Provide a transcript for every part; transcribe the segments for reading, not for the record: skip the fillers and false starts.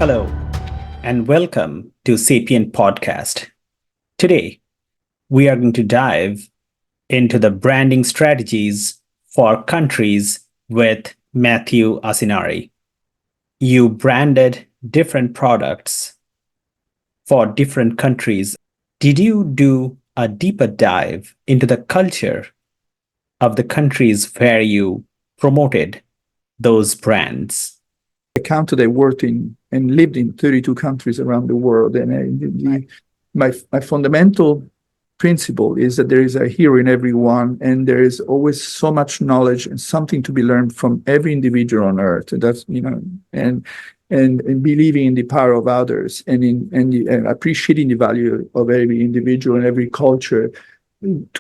Hello, and welcome to Sapien Podcast. Today, we are going to dive into the branding strategies for countries with Matthew Asinari. You branded different products for different countries. Did you do a deeper dive into the culture of the countries where you promoted those brands? I counted, I worked in and lived in 32 countries around the world. And my fundamental principle is that there is a hero in everyone, and there is always so much knowledge and something to be learned from every individual on earth. That's, and believing in the power of others and appreciating the value of every individual and every culture,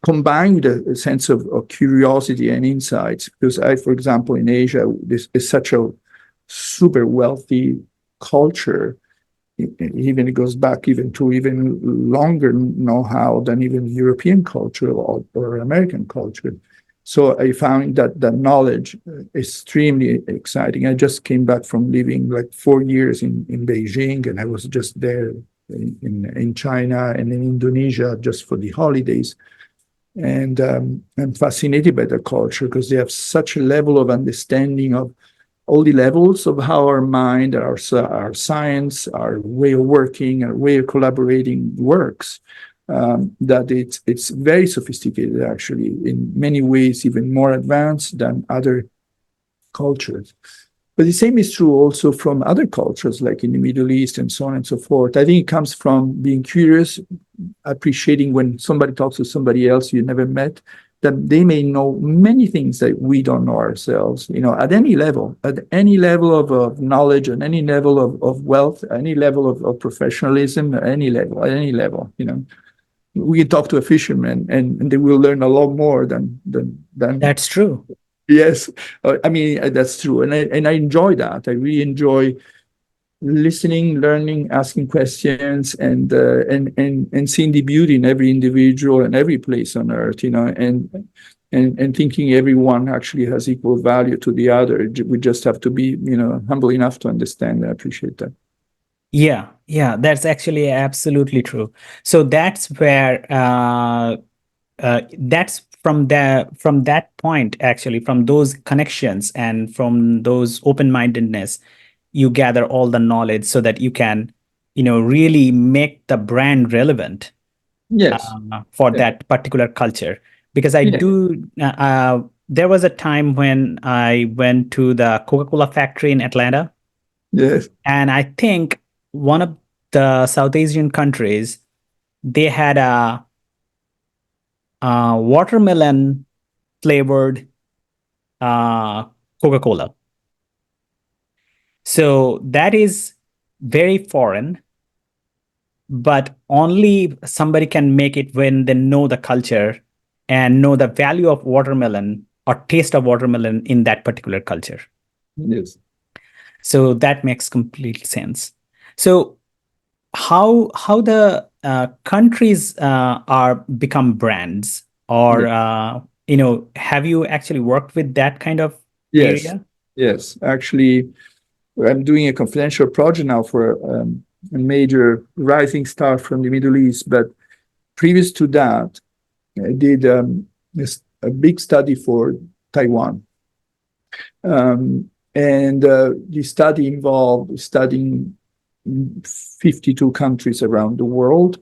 combined with a sense of curiosity and insights. Because for example, in Asia, this is such a super wealthy culture. Even it goes back even to even longer know-how than even European culture or American culture. So I found that knowledge extremely exciting. I just came back from living like 4 years in Beijing, and I was just there in China and in Indonesia just for the holidays. And I'm fascinated by the culture because they have such a level of understanding of all the levels of how our mind, our science, our way of working, our way of collaborating works. That it's very sophisticated, actually, in many ways, even more advanced than other cultures. But the same is true also from other cultures, like in the Middle East and so on and so forth. I think it comes from being curious, appreciating when somebody talks to somebody else you never met, that they may know many things that we don't know ourselves, at any level of knowledge, at any level of wealth, any level of professionalism, at any level. We can talk to a fisherman and they will learn a lot more than. That's true. Yes, that's true, and I enjoy that. I really enjoy listening, learning, asking questions, and seeing the beauty in every individual and every place on earth. And thinking everyone actually has equal value to the other. We just have to be, humble enough to understand and appreciate that. Yeah, that's actually absolutely true. So that's where that's from that point, actually, from those connections and from those open-mindedness, you gather all the knowledge so that you can, really make the brand relevant Yes. for Yeah. that particular culture. Because Yeah. there was a time when I went to the Coca-Cola factory in Atlanta. Yes. And I think one of the South Asian countries, they had a watermelon flavored Coca-Cola. So that is very foreign, but only somebody can make it when they know the culture and know the value of watermelon or taste of watermelon in that particular culture. Yes. So that makes complete sense. So how the countries are become brands, or have you actually worked with that kind of Yes. area? Yes. Actually, I'm doing a confidential project now for a major rising star from the Middle East. But previous to that, I did a big study for Taiwan. And the study involved studying 52 countries around the world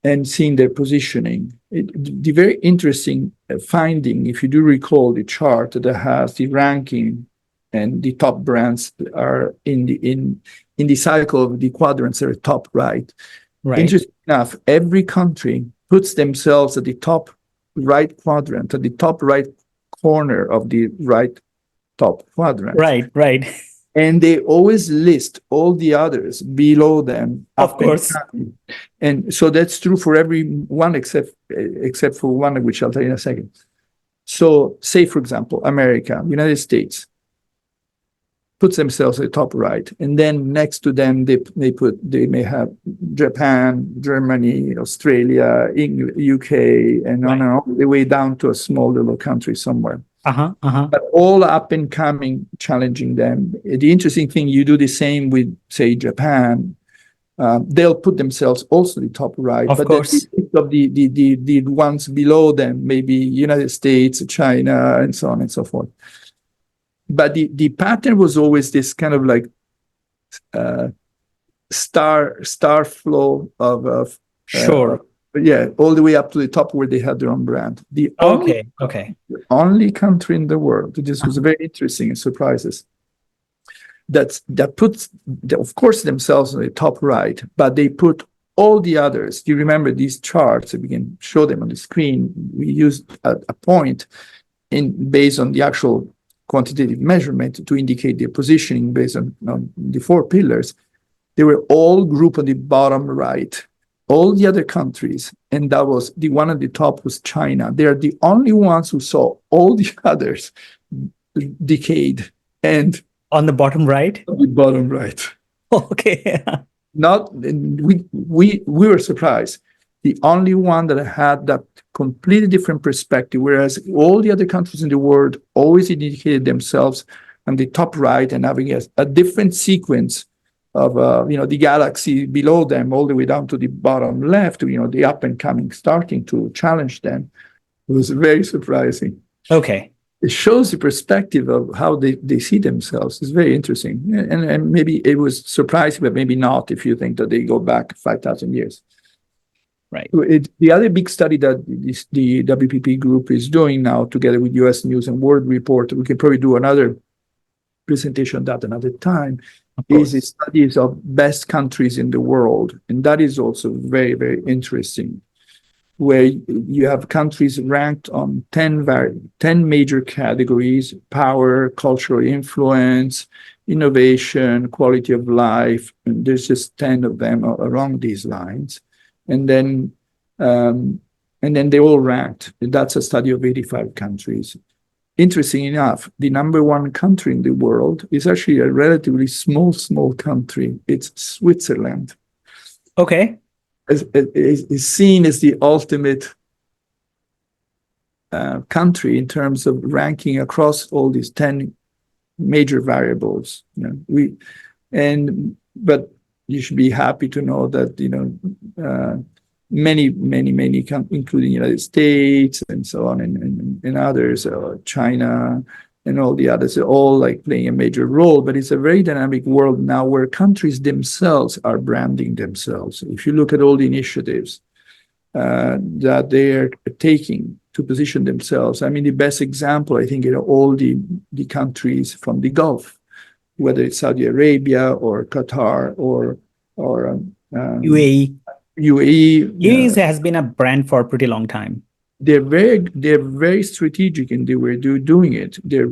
and seeing their positioning. The very interesting finding, if you do recall the chart that has the ranking and the top brands are in the cycle of the quadrants are top right. Right. Interesting enough, every country puts themselves at the top right quadrant, at the top right corner of the right top quadrant. Right. And they always list all the others below them. Of course. And so that's true for everyone except for one, which I'll tell you in a second. So say, for example, America, United States, puts themselves at the top right. And then next to them, they may have Japan, Germany, Australia, England, UK, and on and on, the way down to a small little country somewhere. but all up and coming, challenging them. The interesting thing, you do the same with, say, Japan. They'll put themselves also the top right, Of but course. the ones below them, maybe United States, China, and so on and so forth. But the pattern was always this kind of like star flow of Sure. all the way up to the top where they had their own brand. The only country in the world, this was very interesting and surprises, that puts, of course, themselves on the top right, but they put all the others. Do you remember these charts? We can show them on the screen. We used a point based on the actual quantitative measurement to indicate their positioning based on the 4 pillars. They were all grouped on the bottom right. All the other countries, and that was the one at the top was China. They are the only ones who saw all the others decayed. And on the bottom right? The bottom right. Okay. We were surprised. The only one that had that completely different perspective, whereas all the other countries in the world always indicated themselves on the top right and having a different sequence of the galaxy below them all the way down to the bottom left, the up and coming starting to challenge them. It was very surprising. Okay. It shows the perspective of how they see themselves. It's very interesting. And maybe it was surprising, but maybe not if you think that they go back 5,000 years. Right. The other big study that the WPP group is doing now, together with US News and World Report, we can probably do another presentation on that another time, is the studies of best countries in the world. And that is also very, very interesting, where you have countries ranked on 10 major categories: power, cultural influence, innovation, quality of life. And there's just 10 of them along these lines. And then they all ranked. That's a study of 85 countries. Interesting enough, the number 1 country in the world is actually a relatively small country. It's Switzerland. Okay. Is seen as the ultimate country in terms of ranking across all these 10 major variables. But you should be happy to know that many, including United States and so on, and others, China and all the others, are all like playing a major role. But it's a very dynamic world now where countries themselves are branding themselves. If you look at all the initiatives that they are taking to position themselves, I mean, the best example, I think, all the countries from the Gulf, whether it's Saudi Arabia or Qatar or UAE. UAE has been a brand for a pretty long time. They're very strategic in the way they're doing it. They're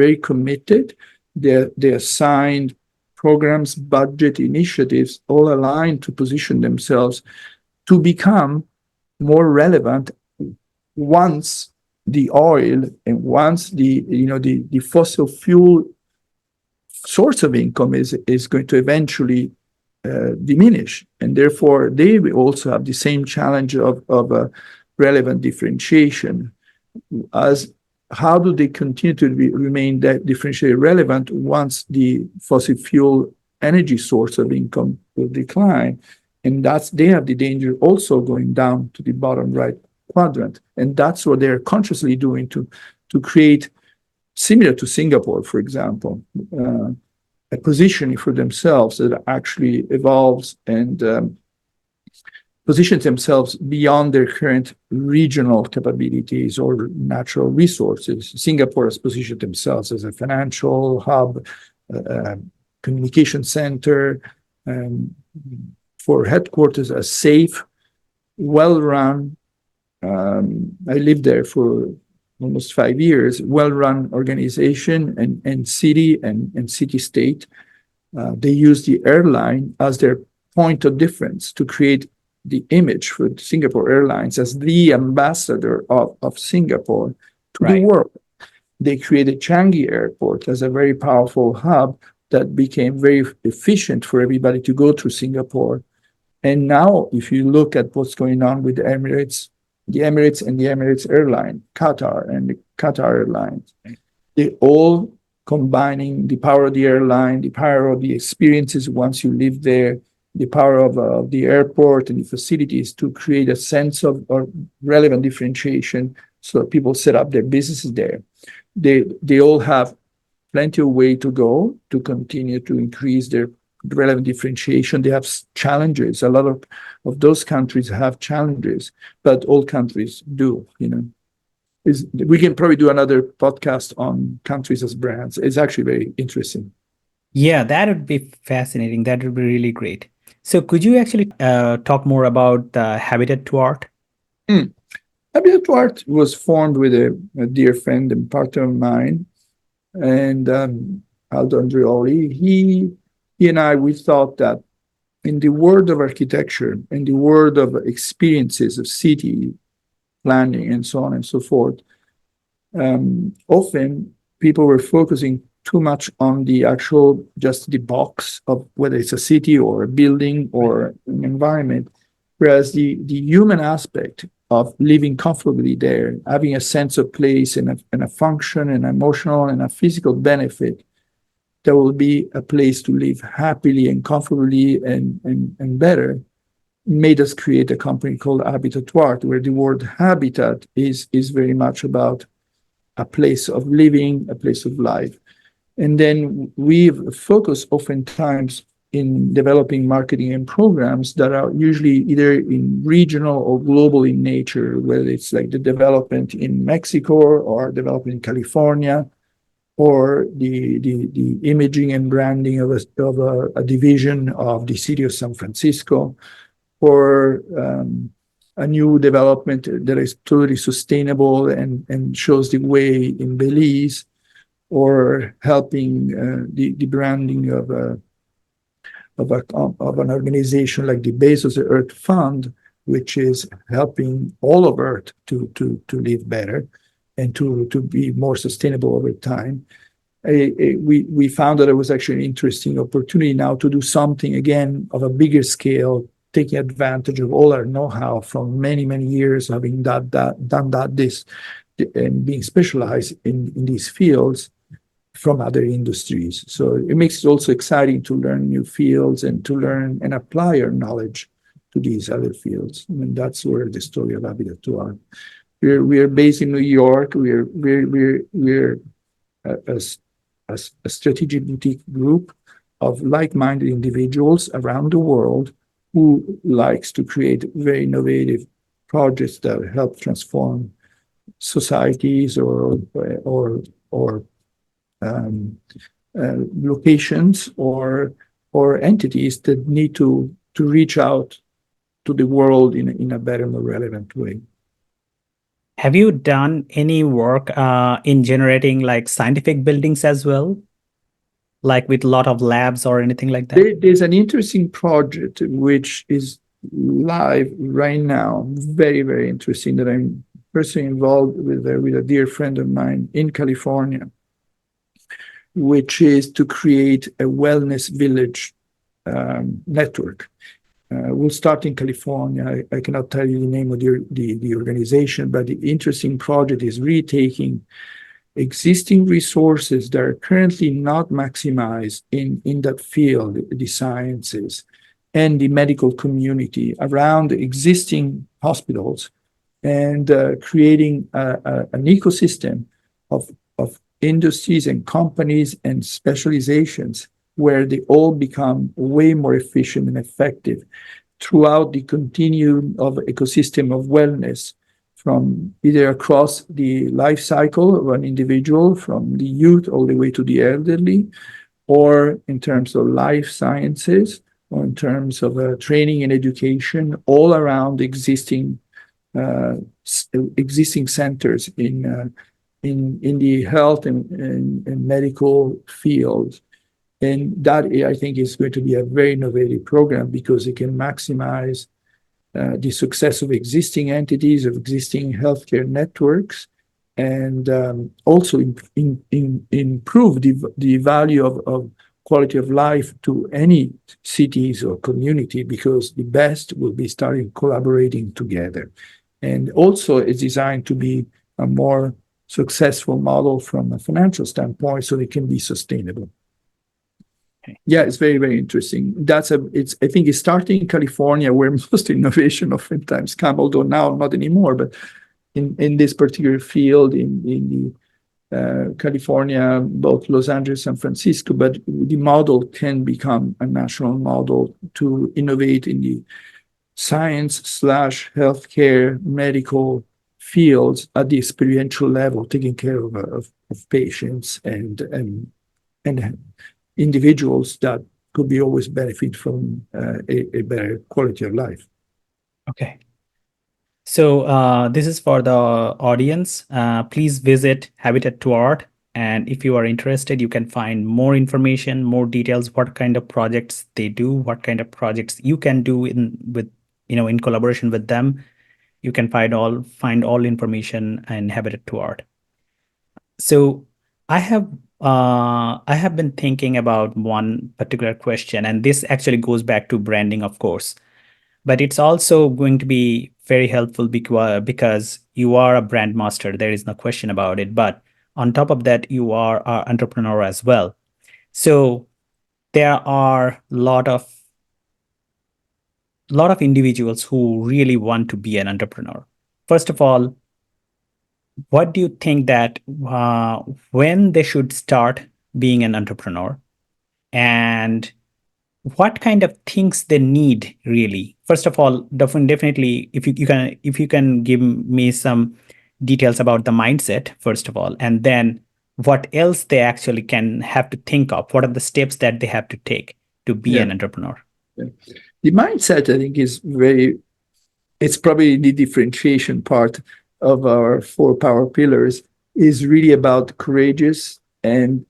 very committed. They assigned programs, budget, initiatives, all aligned to position themselves to become more relevant once the oil and once the fossil fuel source of income is going to eventually diminish, and therefore they will also have the same challenge of relevant differentiation. As how do they continue to remain that differentially relevant once the fossil fuel energy source of income will decline? And they have the danger also going down to the bottom right quadrant, and that's what they're consciously doing to create, similar to Singapore, for example, a positioning for themselves that actually evolves and positions themselves beyond their current regional capabilities or natural resources. Singapore has positioned themselves as a financial hub, communication center, for headquarters, a safe, well-run, I lived there for almost 5 years, well-run organization and city and city-state. They use the airline as their point of difference to create the image for Singapore Airlines as the ambassador of Singapore to the world. They created Changi Airport as a very powerful hub that became very efficient for everybody to go through Singapore. And now, if you look at what's going on with the Emirates, the Emirates and the Emirates Airline, Qatar and the Qatar Airlines. They all combining the power of the airline, the power of the experiences once you live there, the power of the airport and the facilities to create a sense of relevant differentiation so that people set up their businesses there. They all have plenty of way to go to continue to increase their relevant differentiation. They have challenges. A lot of those countries have challenges, but all countries do, we can probably do another podcast on countries as brands. It's actually very interesting. Yeah, that would be fascinating. That would be really great. So could you actually talk more about the Habitat to Art? Habitat to Art was formed with a dear friend and partner of mine, and Aldo Andreoli. He and I, we thought that in the world of architecture, in the world of experiences of city planning and so on and so forth, often people were focusing too much on the actual, just the box of whether it's a city or a building or an environment, whereas the human aspect of living comfortably there, having a sense of place and a function and emotional and a physical benefit, there will be a place to live happily and comfortably and better, made us create a company called Habitat to Art, where the word habitat is very much about a place of living, a place of life. And then we've focused oftentimes in developing marketing and programs that are usually either in regional or global in nature, whether it's like the development in Mexico or development in California, or the imaging and branding of a division of the city of San Francisco, or a new development that is totally sustainable and shows the way in Belize, or helping the branding of an organization like the Bezos Earth Fund, which is helping all of Earth to live better and to be more sustainable over time. We found that it was actually an interesting opportunity now to do something again of a bigger scale, taking advantage of all our know-how from many years having done this and being specialized in these fields from other industries. So it makes it also exciting to learn new fields and to learn and apply our knowledge to these other fields. And that's where the story of Habitat to Art. We're based in New York. We're a strategic boutique group of like-minded individuals around the world who likes to create very innovative projects that help transform societies or locations or entities that need to reach out to the world in a better, more relevant way. Have you done any work in generating like scientific buildings as well? Like with a lot of labs or anything like that? There's an interesting project which is live right now, very interesting, that I'm personally involved with a dear friend of mine in California, which is to create a wellness village network. We'll start in California. I cannot tell you the name of the organization, but the interesting project is really taking existing resources that are currently not maximized in that field, the sciences, and the medical community around existing hospitals, and creating an ecosystem of industries and companies and specializations where they all become way more efficient and effective throughout the continuum of ecosystem of wellness, from either across the life cycle of an individual, from the youth all the way to the elderly, or in terms of life sciences, or in terms of training and education, all around existing centers in the health and medical fields. And that, I think, is going to be a very innovative program because it can maximize the success of existing entities, of existing healthcare networks, and also improve the value of quality of life to any cities or community, because the best will be starting collaborating together. And also it's designed to be a more successful model from a financial standpoint so it can be sustainable. Okay. Yeah, it's very, very interesting. I think it's starting in California where most innovation oftentimes come, although now not anymore, but in this particular field in the California, both Los Angeles, San Francisco, but the model can become a national model to innovate in the science/healthcare medical fields at the experiential level, taking care of patients and individuals that could be always benefit from a better quality of life. Okay. So this is for the audience. Please visit Habitat to Art. And if you are interested, you can find more information, more details, what kind of projects they do, what kind of projects you can do in collaboration with them. You can find all information in Habitat to Art. So I have been thinking about one particular question, and this actually goes back to branding, of course, but it's also going to be very helpful because you are a brand master. There is no question about it. But on top of that, you are an entrepreneur as well. So there are lot of individuals who really want to be an entrepreneur. First of all, what do you think that when they should start being an entrepreneur, and what kind of things they need really? First of all, definitely, if you can give me some details about the mindset, first of all, and then what else they actually can have to think of, what are the steps that they have to take to be Yeah. an entrepreneur? Yeah. The mindset, I think, it's probably the differentiation part of our 4 power pillars is really about courageous and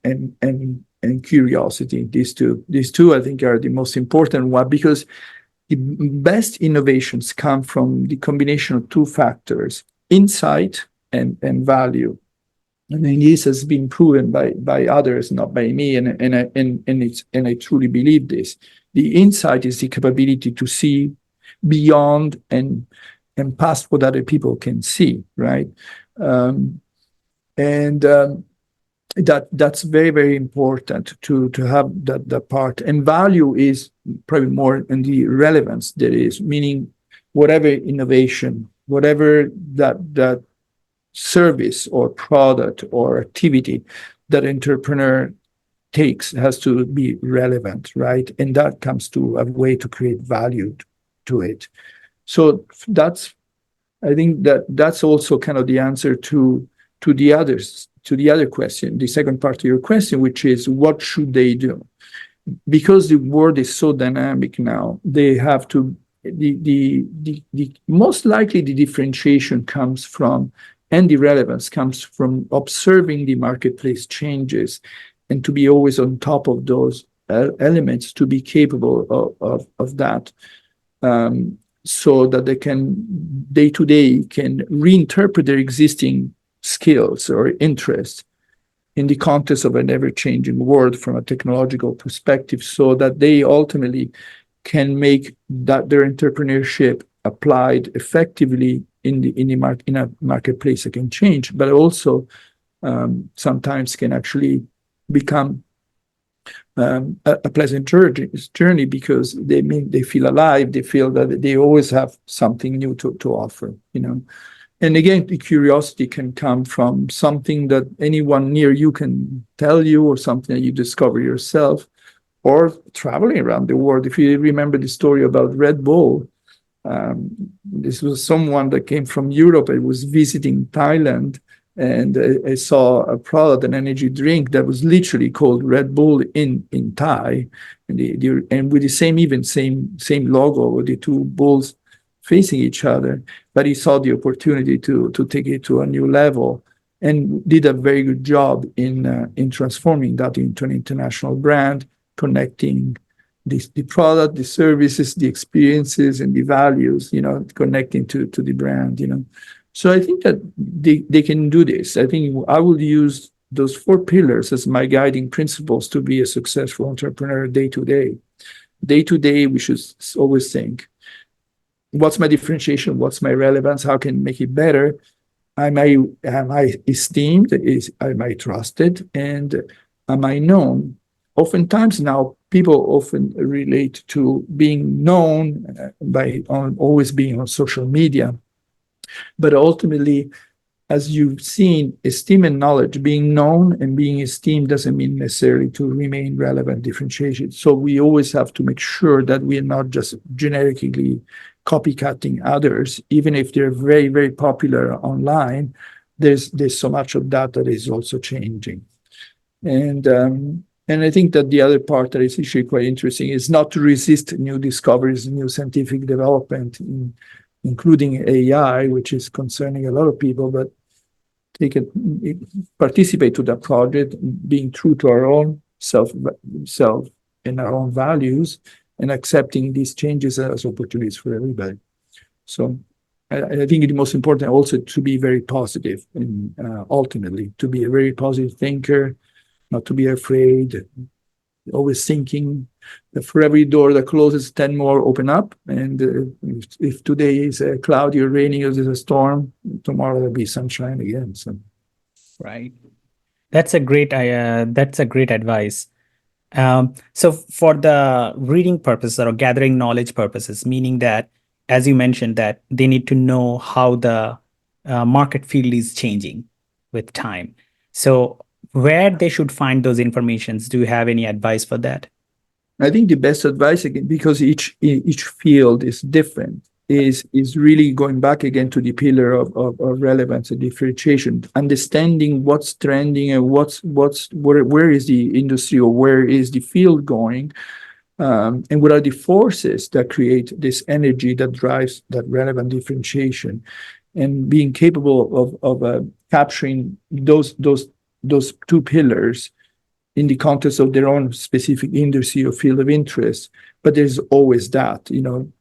curiosity. These two, I think, are the most important one, because the best innovations come from the combination of 2 factors: insight and value. And this has been proven by others, not by me, and I truly believe this. The insight is the capability to see beyond and past what other people can see, right? That's very, very important to have that part. And value is probably more in the relevance there is, meaning whatever innovation, whatever that service or product or activity that entrepreneur takes has to be relevant, right? And that comes to a way to create value to it. So I think that's also kind of the answer to the other question, the second part of your question, which is what should they do? Because the world is so dynamic now, they have to the most likely the differentiation comes from, and the relevance comes from observing the marketplace changes, and to be always on top of those elements, to be capable of that, so that they can day to day can reinterpret their existing skills or interests in the context of an ever-changing world from a technological perspective, so that they ultimately can make that their entrepreneurship applied effectively in a marketplace that can change, but also sometimes can actually become a pleasant journey, because they feel alive, they feel that they always have something new to offer, you know. And again, the curiosity can come from something that anyone near you can tell you, or something that you discover yourself, or traveling around the world. If you remember the story about Red Bull, this was someone that came from Europe and was visiting Thailand, and I saw a product, an energy drink that was literally called Red Bull in Thai, and with the same logo, with the 2 bulls facing each other. But he saw the opportunity to take it to a new level, and did a very good job in transforming that into an international brand, connecting the product, the services, the experiences, and the values, you know, connecting to the brand, you know. So I think that they can do this. I think I will use those 4 pillars as my guiding principles to be a successful entrepreneur day to day. Day to day, we should always think, what's my differentiation? What's my relevance? How can I make it better? Am I esteemed? Am I trusted? And am I known? Oftentimes now, people often relate to being known by always being on social media. But ultimately, as you've seen, esteem and knowledge, being known and being esteemed doesn't mean necessarily to remain relevant differentiation. So we always have to make sure that we are not just generically copycatting others, even if they're very, very popular online. There's so much of that is also changing. And I think that the other part that is actually quite interesting is not to resist new discoveries, new scientific development, including AI, which is concerning a lot of people, but participate to that project, being true to our own self and our own values, and accepting these changes as opportunities for everybody. So I think it's most important also to be very positive, and ultimately to be a very positive thinker, not to be afraid, always thinking that for every door that closes, 10 more open up. And if today is cloudy or raining or there's a storm, tomorrow there'll be sunshine again. So, Right. That's a great advice. So for the reading purposes or gathering knowledge purposes, meaning that, as you mentioned, that they need to know how the market field is changing with time. So where they should find those informations, do you have any advice for that? I think the best advice, again, because each field is different, is really going back again to the pillar of relevance and differentiation, understanding what's trending and where is the industry or where is the field going, and what are the forces that create this energy that drives that relevant differentiation, and being capable of capturing those two pillars in the context of their own specific industry or field of interest. But there's always that,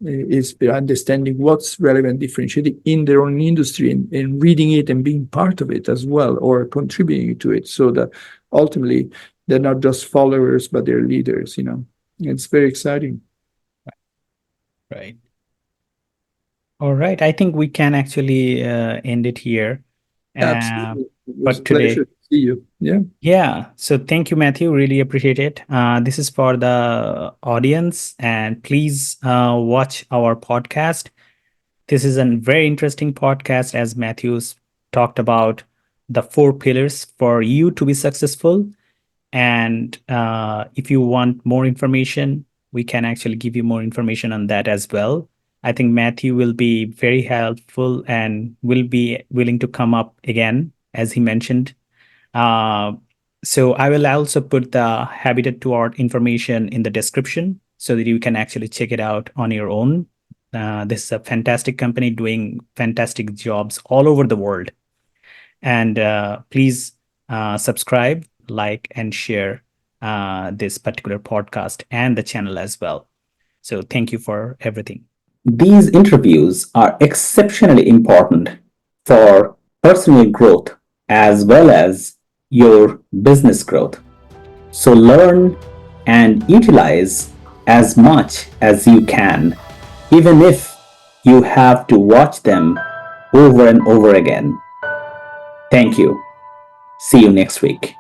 is understanding what's relevant, differentiating in their own industry, and reading it and being part of it as well, or contributing to it, so that ultimately they're not just followers, but they're leaders. It's very exciting. Right. All right. I think we can actually end it here. Absolutely. It was But a today, pleasure to see you. Yeah. yeah. So thank you, Matthew. Really appreciate it. This is for the audience, and please watch our podcast. This is a very interesting podcast, as Matthew's talked about the 4 pillars for you to be successful. And if you want more information, we can actually give you more information on that as well. I think Matthew will be very helpful and will be willing to come up again, as he mentioned. So I will also put the Habitat to Art information in the description so that you can actually check it out on your own. This is a fantastic company doing fantastic jobs all over the world. And please subscribe, like, and share this particular podcast and the channel as well. So thank you for everything. These interviews are exceptionally important for personal growth as well as your business growth. So learn and utilize as much as you can, even if you have to watch them over and over again. Thank you. See you next week.